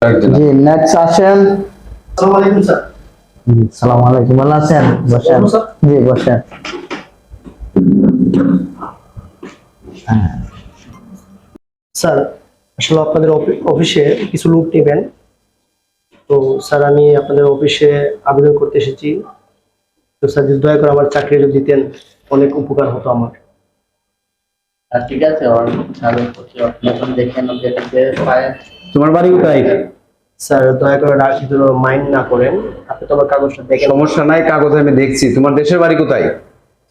জি next আসেন। আসসালামু আলাইকুম স্যার। সালাম আলাইকুম, ভালো আছেন? বসেন। জি বসেন। স্যার আসলে আপনাদের অফিসে কিছু লোক নেবেন, তো স্যার আমি আপনাদের অফিসে আবেদন করতে এসেছি। তো স্যার যদি দয়া করে আমার চাকরি যদি দিতেন অনেক উপকার হতো আমার। আর ঠিক আছে, আপনি এখন দেখেন ওদেরকে তোমার বাড়ি কোথায়? স্যার দয়া করে মাইন্ড না করেন, আপনি তো আমার কাগজটা দেখেন। সমস্যা নাই, কাগজ আমি দেখছি। তোমার দেশের বাড়ি কোথায়?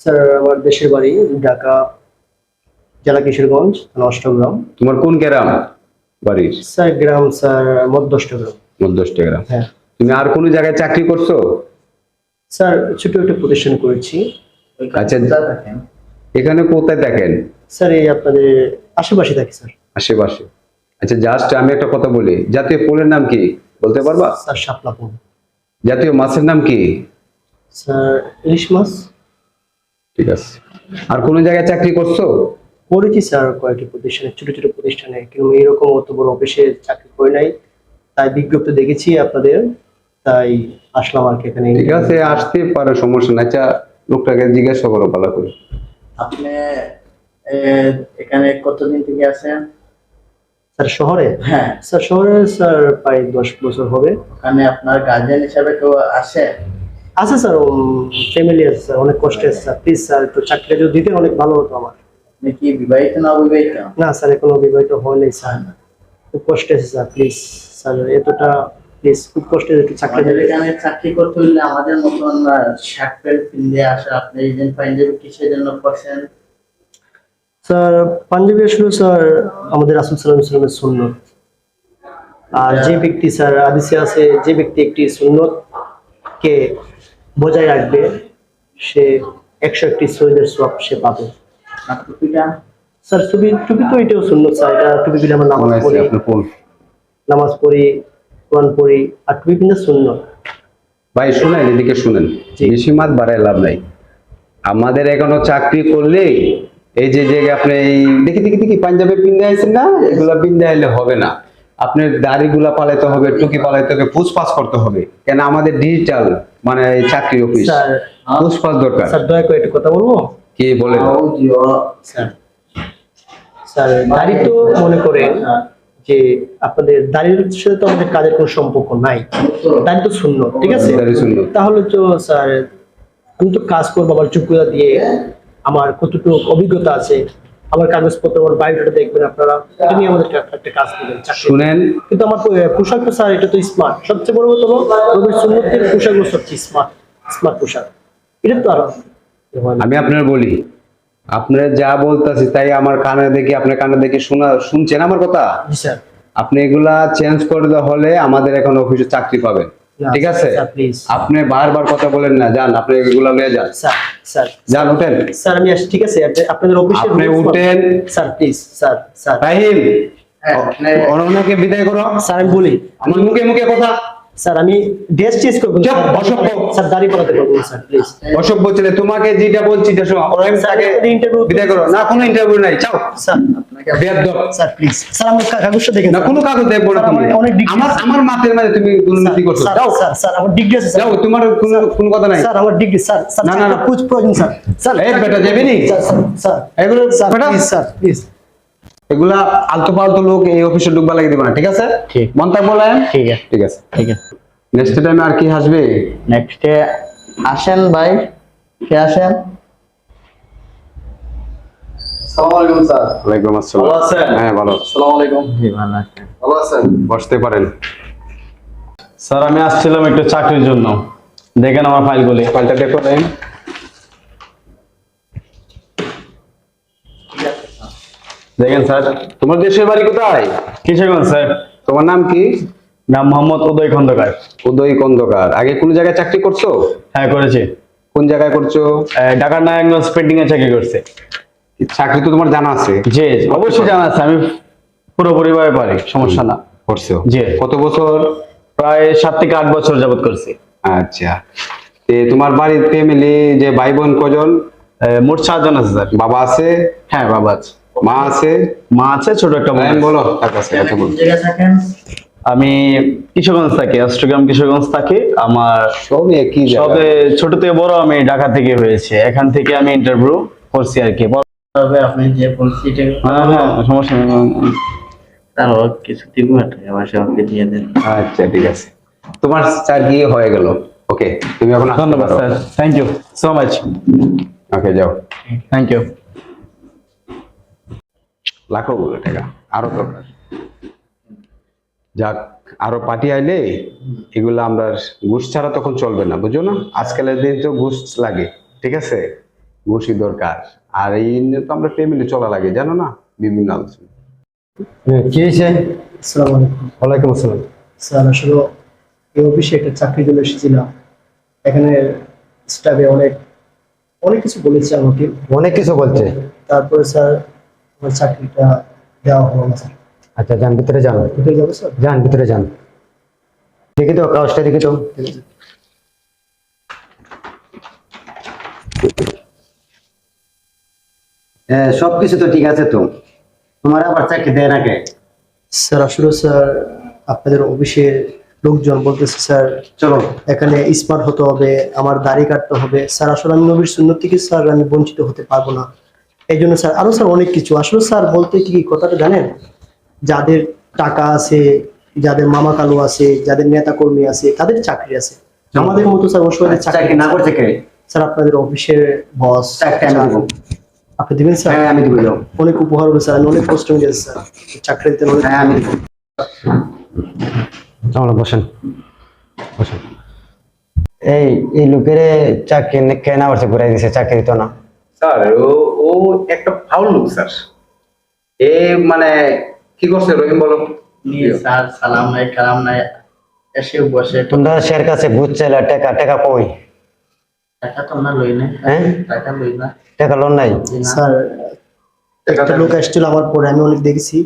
স্যার আমার দেশের বাড়ি ঢাকা, জেলা কিশোরগঞ্জ, থানা অষ্টগ্রাম। তোমার কোন গ্রাম বাড়ির? স্যার গ্রাম স্যার মধ্য অষ্টগ্রাম। মধ্যস্থ গ্রাম। হ্যাঁ তুমি আর কোন জায়গায় চাকরি করছো? স্যার ছোট একটা প্রতিষ্ঠান করেছি। আচ্ছা, দেখেন এখানে কোথায় দেখেন? স্যার এই আপনাদের আশেপাশে থাকি স্যার। আশেপাশে। আচ্ছা, জাস্ট আমি একটা কথা বলি, জাতীয় ফুলের নাম কি বলতে পারবা? স্যার শাপলাপুর। জাতীয় মাছের নাম কি? স্যার ইলিশ মাছ। ঠিক আছে। আর কোন জায়গায় চাকরি করছো? করেছি স্যার কয়েকটি প্রতিষ্ঠানে, ছোট ছোট প্রতিষ্ঠানে, কিন্তু এরকম অত বড় অফিসে চাকরি করে নাই। তাই বিজ্ঞপ্তি দেখেছি আপনাদের, তাই আসলাম আর কি এখানে। ঠিক আছে, আসতে পারো, সমস্যা নাই। আচ্ছা, লোকটাকে জিজ্ঞাসা করো ভালো করে। আপনি এখানে কতদিন থেকে আছেন? স্যার শহরে? হ্যাঁ, স্যার শহরে স্যার প্রায় 10 বছর হবে। ওখানে আপনার গার্জিয়ান হিসাবে কেউ আসে? আছে স্যার, ফ্যামিলি আছে স্যার, অনেক কষ্টে আছে স্যার। প্লিজ স্যার একটু চাকরিটা যদি দিতেন অনেক ভালো হতো আমার। আপনি কি বিবাহিত না অবিবাহিত? না স্যার এখনো বিবাহিত হয়নি স্যার, খুব কষ্টে আছে স্যার। প্লিজ স্যার এতটা প্লিজ, খুব কষ্টে একটু চাকরি আমাদের দেবেন। এখানে চাকরি করতে হলে আমাদের মতন শার্ট প্যান্ট কিনতে আসে। আপনি এই পাঞ্জাবি কিসের জন্য করছেন? স্যার পাঞ্জাবি আসলে স্যার আমাদের রাসূল সাল্লাল্লাহু আলাইহি ওয়াসাল্লামের সুন্নত। আর যে ব্যক্তি স্যার হাদিসে আছে, যে ব্যক্তি একটি সুন্নত কে বজায় রাখবে সে 101টি শহীদের সওয়াব সে পাবে। আর টুপিটা? স্যার টুপি টুপি তো এটাও সুন্নত স্যার, এটা টুপি দিলে আমরা নামাজ পড়ি, আপনার ফোন। কোরআন পড়ি, আর টুপি কিন্তু সুন্নত। ভাই শুনেন, এদিকে শুনেন, জি। বেশি মাত বাড়ায় লাভ নাই। আমাদের এখনো চাকরি করলে এই যে যে আপনি এই দেখি দেখি দেখি পাঞ্জাবে পিন্দে আইছেন না, এগুলা পিন্দে আইলে হবে না। আপনার দাড়িগুলা পালাইতে হবে, টুকি পালাইতে হবে, পুষপাস করতে হবে। কেন আমাদের ডিজিটাল মানে চাকরি অফিস, স্যার পুষপাস দরকার। স্যার দয়া করে একটু কথা বলবো কি বলেন? স্যার? স্যার দাড়ি তো মনে করেন যে আপনাদের দাড়ির সাথে তো আমাদের কাজের কোনো সম্পর্ক নাই, দাড়ি তো সুন্নত, ঠিক আছে? দাড়ি সুন্নত। তাহলে তো স্যার আমি তো কাজ করবো আমার যোগ্যতা দিয়ে, আমার কতটুকু অভিজ্ঞতা আছে, আমার কাগজপত্র, আমার বায়োডাটা দেখবেন আপনারা, এটা নিয়ে আমাদের একটা কাজ দিবেন, চাকরি। শুনেন, কিন্তু আমার পোশাক তো স্যার এটা তো স্মার্ট, সবচেয়ে বড় কথা হলো রবির সুন্নতের পোশাকগুলো সবচেয়ে স্মার্ট, স্মার্ট পোশাক। এটা তো আরো আমি আপনার বলি, আপনারা যা বলতেছি তাই আমার কানে দেখি, আপনার কানে দেখি শুনছেন আমার কথা? জি স্যার। আপনি এগুলা চেঞ্জ করে দেওয়া হলে আমাদের এখন অফিসে চাকরি পাবেন, না, ঠিক আছে? Sir, please. আপনি বারবার কথা বলেন না, যান আপনি এগুলা নিয়ে যান। স্যার স্যার যান, উঠেন। স্যার আমি আসছি, ঠিক আছে? আপনাদের অফিসে আপনি উঠেন। Sir please. স্যার স্যার রাহিম, হ্যাঁ, অননাকে বিদায় করো। স্যার আমি বলি, আমার মুখে মুখে কথা। স্যার আমি ড্রেস চেঞ্জ করবো চুপ, অসভ্য। স্যার, দাড়ি পড়াতে পারবো না, স্যার প্লিজ। অসভ্য ছেলে, তোমাকে যেটা বলছি এটা শোনো। তাকে interview বিদায় করো। না, কোনো ইন্টারভিউ নাই, চাও। স্যার বেয়াদব। স্যার প্লিজ, স্যার আমার কাগজটা দেখেন। না, কোনো কাগজ দেখবো না স্যার, তুমি। আমার অনেক degree আমার আছে। আমার মাথের মাঝে তুমি দুর্নীতি করছো। স্যার যাও, স্যার স্যার আমার ডিগ্রি আছে স্যার। যাও, তোমার কোনো কথা নাই। স্যার আমার ডিগ্রি স্যার। স্যার না, না, না। কুছ প্রয়োজন স্যার। স্যার এই বেটা যাবে নি? স্যার স্যার স্যার এগুলো স্যার বেটা, প্লিজ স্যার প্লিজ। এগুলা আলতু ফালতু লোক এই অফিসে ঢুকবা লাগিয়ে দিবা না, ঠিক আছে? ঠিক। মন থাক বলেন। ঠিক আছে, ঠিক আছে। ঠিক আছে। নেক্সট টাইম আর কি আসবে? নেক্সটে আসেন ভাই, কে আসেন? আসসালামু আলাইকুম স্যার। ওয়ালাইকুম আসসালাম। ভালো আছেন? হ্যাঁ, ভালো। আসসালামু আলাইকুম। জি ভালো আছেন। ভালো আছেন? বসতে পারেন। স্যার আমি আসছিলাম একটু চাকরির জন্য, দেখেন আমার ফাইলগুলি। ফাইলটা দেখো দেন। দেখেন স্যার। তোমার দেশের বাড়ি কোথায়? কিশোরগঞ্জ স্যার। তোমার নাম কি? নাম মোহাম্মদ উদয় খন্দকার। উদয় খন্দকার। আগে কোন জায়গায় চাকরি করছো? হ্যাঁ করেছি, কোন জায়গায় করছো? ঢাকার নারায়ণগঞ্জ পেন্টিং এ চাকরি করছে। চাকরি তো তোমার জানা আছে। জি অবশ্যই জানা আছে, আমি পুরোপুরি ভাবে পারি, সমস্যা না। করছো? জি। কত বছর? প্রায় 7 থেকে 8 বছর যাবত করছি। আচ্ছা, তোমার বাড়ির ফ্যামিলি যে ভাই বোন কজন? মোট 4 জন আছে স্যার। বাবা আছে? হ্যাঁ বাবা আছে, মা আছে? মা আছে, ছোট একটা বোন লাইন আছে। বলো, তার কাছে কথা বলো। জায়গা থাকেন? আমি কিশোরগঞ্জ থাকি, অষ্টগ্রাম কিশোরগঞ্জ থাকি। আমার সব একই জায়গা। সবে ছোট থেকে বড় আমি ঢাকা থেকে হয়েছে, এখান থেকে আমি ইন্টারভিউ করছি আর কি। তবে আপনি যে পরিস্থিতি হ্যাঁ হ্যাঁ, সমস্যা নেই। তারও কিছু দিব টাকা পয়সা আমাকে দিয়ে দেন। আচ্ছা ঠিক আছে, তোমার স্যার গিয়ে হয়ে গেল। ওকে, তুমি এখন আসতে ধন্যবাদ পারো। Sir, thank you so much. Okay যাও। Thank you. লাখো বলে টাকা আরো দরকার। যাক, আরো পার্টি আইলে এগুলো আমরা ঘুষ ছাড়া তখন চলবে না, বুঝো না? আজকালের দিন তো ঘুষ লাগে, ঠিক আছে? ঘুষই দরকার। আর এই নিয়ে তো আমরা ফ্যামিলি চলা লাগে, জানো না, বিভিন্ন আলোচনা। কি হয়েছে? আসসালামু আলাইকুম। ওয়ালাইকুম আসসালাম। স্যার আসলে এই অফিসে একটা চাকরির জন্য এসেছিলাম। এখানে স্টাফে অনেক অনেক কিছু বলেছে আমাকে। অনেক কিছু বলছে। তারপরে স্যার আমার চাকরিটা দেওয়া হলো না স্যার। আচ্ছা যান, ভিতরে যান। কোথায় যাবো স্যার? যান ভিতরে যান। দেখি তো কাগজটা, দেখি তো। সবকিছু তো ঠিক আছে তো, তোমার আবার চাকরি দেয় না কে? স্যার আসলে স্যার আপনাদের অফিসের লোকজন বলতেছে স্যার চলো। এখানে স্মার্ট হতে হবে, আমার দাড়ি কাটতে হবে। স্যার আসলে আমি নবীর সুন্নত থেকে স্যার আমি বঞ্চিত হতে পারবো না। এই জন্য স্যার আরো স্যার অনেক কিছু। আসলে স্যার বলতে কি কথাটা জানেন, যাদের টাকা আছে, যাদের মামা কালু আছে, যাদের নেতা কর্মী আছে, তাদের চাকরি আছে। আমাদের মতো স্যার অসহায় চাকরি না করছে কে? স্যার আপনাদের অফিসের বস। চাকরি আমি দেবো। আপনি দিবেন স্যার? হ্যাঁ আমি দিব, যাও। অনেক উপহার হবে স্যার, আমি অনেক কষ্ট হয়ে গেছে স্যার চাকরি দিতে অনেক। হ্যাঁ আমি দিব। চলো বসেন, বসেন। এই লোকের চাকরি কেন করছে, ঘুরাই দিছে, চাকরি তো না। স্যার ও ও একটা ফাউল লোক স্যার। এ মানে কি করছে রহিম বলো? নিয়ে স্যার সালাম নাই কালাম নাই, এসে বসে তোমরা শের কাছে বুঝছে টাকা টাকা কই? টাকা তো না লই না। হ্যাঁ? টাকা লই না। টাকা লোন নাই? জি না। স্যার একটা লোক আসছিল আমার পরে, আমি অনেক দেখেছি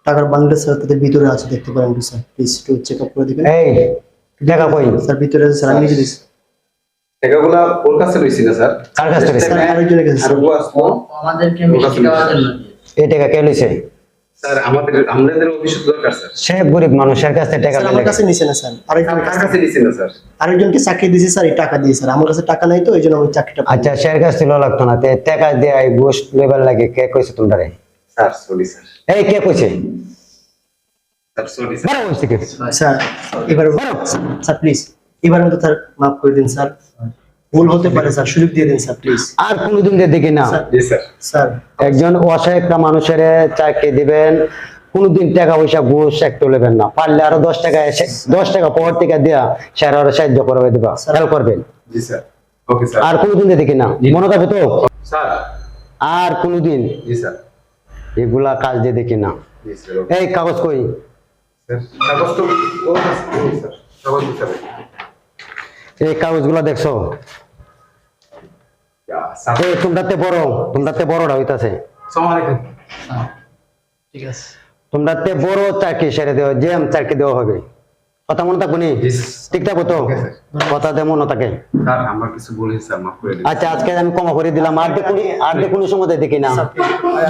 টাকার বান্ডেল স্যার তাদের ভিতরে আছে, দেখতে পারেন একটু স্যার, প্লিজ একটু চেক আপ করে দিবেন। এই টাকা কই? স্যার ভিতরে আছে স্যার, আমি নিজে দিচ্ছি টাকাগুলা ওর কাছে রইছি না স্যার। কার কাছ থেকে? স্যার আরেকজনের কাছে আর স্যার। ও আসলো। আমাদেরকে মিষ্টি খাওয়ার জন্য দিয়েছে। এই টাকা কে লইছে? স্যার আমাদের অফিসে দরকার স্যার। সে গরিব মানুষের কাছে টাকা স্যার আমার কাছে নিছে না স্যার, আরেকজনের কার কাছে। কাছে দিছি না স্যার? আরেকজনকে চাকরি দিয়েছি স্যার, এই টাকা দিয়ে স্যার। আমার কাছে টাকা নাই তো এই জন্য আমি চাকরিটা পাইনি। আচ্ছা শের কাছ থেকে লাগতো না, টাকা দিয়ে ঘুষ লেবার লাগে, কে কইছে তোমরা? Sir sorry sir. এই কে কইছে? Sir sorry sir. বড় হইছে কে? স্যার এবার স্যার প্লিজ এবার মতো স্যার মাফ করে দিন স্যার, ভুল হতে পারে স্যার, সুযোগ দিয়ে দিন স্যার প্লিজ। আর কোনোদিন দেখি না স্যার জি স্যার। স্যার একজন অসহায় একটা মানুষের চাকরি দিবেন, কোনোদিন টাকা পয়সা ঘুষ একটু নেবেন না। পারলে আরো 10 টাকা 10 টাকা পকেট থেকে দেয়া স্যার আরো সাহায্য করবে, দিবা, হেল্প করবেন। জি স্যার। Okay sir. আর কোনোদিন দেখি না, মনে থাকবে তো? স্যার। আর কোনোদিন জি স্যার। এগুলা কাজ দিয়ে দেখি না। জি স্যার। এই কাগজ কই? স্যার কাগজ তো ওর কাছে নেই স্যার। কাগজ দিতে হবে। এই কাগজগুলা দেখছো? স্যার। এই তোমরাতে বড়টা হইতাছে। আসসালামু আলাইকুম। ঠিক আছে তোমরাতে বড় চাকরি সেরে দেওয়া, জেম চাকরি দেওয়া হবে। কথা মনে থাকবো নি? জি স্যার। ঠিক থাকবো তো? Okay sir. কথা দিয়ে মনে থাকে। স্যার আমরা কিছু বলেছি স্যার, মাফ করে দিন। আচ্ছা আজকে আমি ক্ষমা করে দিলাম, আর কোনো সময় দেখি না। স্যার please, ভাই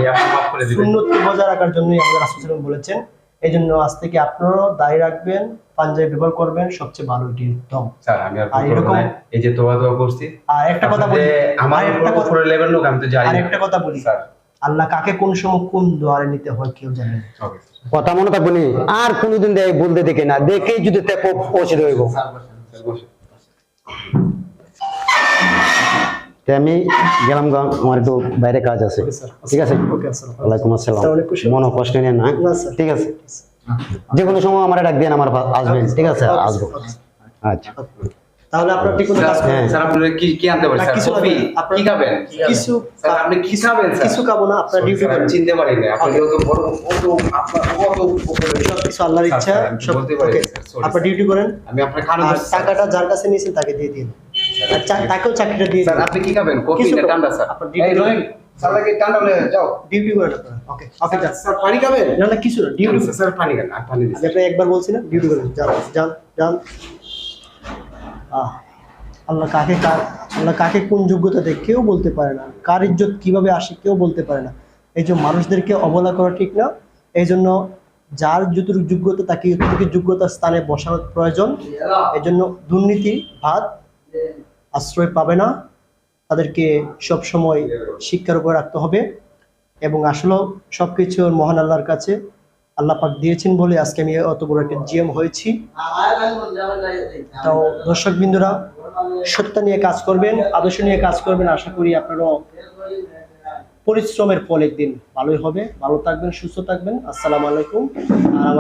আপনি মাফ করে দিবেন। সুন্নতকে বজায় রাখার জন্যই আমাদের রাসূল সাল্লাল্লাহু আলাইহি ওয়াসাল্লাম বলেছেন। এই জন্য আজ থেকে আপনারাও দাড়ি রাখবেন, পাঞ্জাবি ব্যবহার করবেন, সবচেয়ে ভালো এটি উত্তম। স্যার আমি আর আর ভুল করব এরকম- না। এই যে তোবা করছি। আর একটা কথা বলি, আমার আর একটা কথা- উপরে লেভেল লোক আমি তো জানি আর না। একটা কথা বলি, স্যার। আল্লাহ কাকে কোন সময় কোন দুয়ারে নিতে হয় কেউ জানে না। Okay sir. কথা মনে থাকবো নি? আর কোনোদিন বলতে দেখি না, দেখেই যদি পৌঁছে দেবো। স্যার বসে। আমি গেলাম, আমার একটু বাইরে কাজ আছে। Okay sir. ঠিক আছে? ওকে আসসালাম। ওয়ালাইকুম আসসালাম। স্যার, অনেক খুশি হলাম। মনে কষ্ট নেন না? না, স্যার। ঠিক আছে, যে কোনো সময় আমার ডাক দেন, আমার আসবেন। ঠিক আছে, ওকে, আসবো। ওকে। আচ্ছা তাহলে আপনার ঠিক কোনো কাজ স্যার, করেন? স্যার আপনারা কি আনতে পারেন না, স্যার? কিছু কফি? লাগবে না। আপনার- কি খাবেন? কিছু স্যার আপনি কি খাবেন স্যার? কিছু খাবো না, আপনার ডিউটি স্যার, আমি করেন। চিনতে পারি না। আপনি Okay. যত বড় কত আপনার কত উপরে। সব কিছু আল্লাহর স্যার, ইচ্ছা। স্যার, আমি সব বলতে পারি ওকে, না, স্যার, sorry, আপনার স্যার। ডিউটি করেন। আমি আপনার খানা আর দিচ্ছি, টাকাটা যার কাছে নিয়েছেন তাকে দিয়ে দিন, আর তাকেও চাকরিটা দিয়ে স্যার দিন। আপনি কি খাবেন? কফি কিছু না খাবো। ঠান্ডা স্যার? আপনার ডিউটি এই রহিম, স্যার লাগে ঠান্ডা হলে যাও। ডিউটি করেন আপনারা। ওকে ওকে, যান। স্যার পানি খাবেন? না না কিছু না, ডিউটি স্যার, স্যার পানি খান, আর পানি দিন। আমি আপনাকে একবার বলছি না, ডিউটি করেন। যান যান যান। আল্লাহ কাকে কোন যোগ্যতা দেয় কেউ বলতে পারে না, কার ইজ্জত কিভাবে আসে কেউ বলতে পারে না। এই যে মানুষদেরকে অবহেলা করা ঠিক না। এই জন্য যার যতটুকু যোগ্যতা তাকে যতটুকু যোগ্যতার স্থানে বসানোর প্রয়োজন। এজন্য দুর্নীতি ভাত আশ্রয় পাবে না, তাদেরকে সব সময় শিক্ষার উপর রাখতে হবে। এবং আসলে সবকিছু মহান আল্লাহর কাছে, আল্লাহ পাক দিয়েছেন বলে আজকে আমি অত বড় একটা জিএম হয়েছি। তাও দর্শক বিন্দুরা সত্য নিয়ে কাজ করবেন, আদর্শ নিয়ে কাজ করবেন, আশা করি আপনারাও পরিশ্রমের ফল একদিন ভালোই হবে। ভালো থাকবেন, সুস্থ থাকবেন। আসসালামু আলাইকুম। আর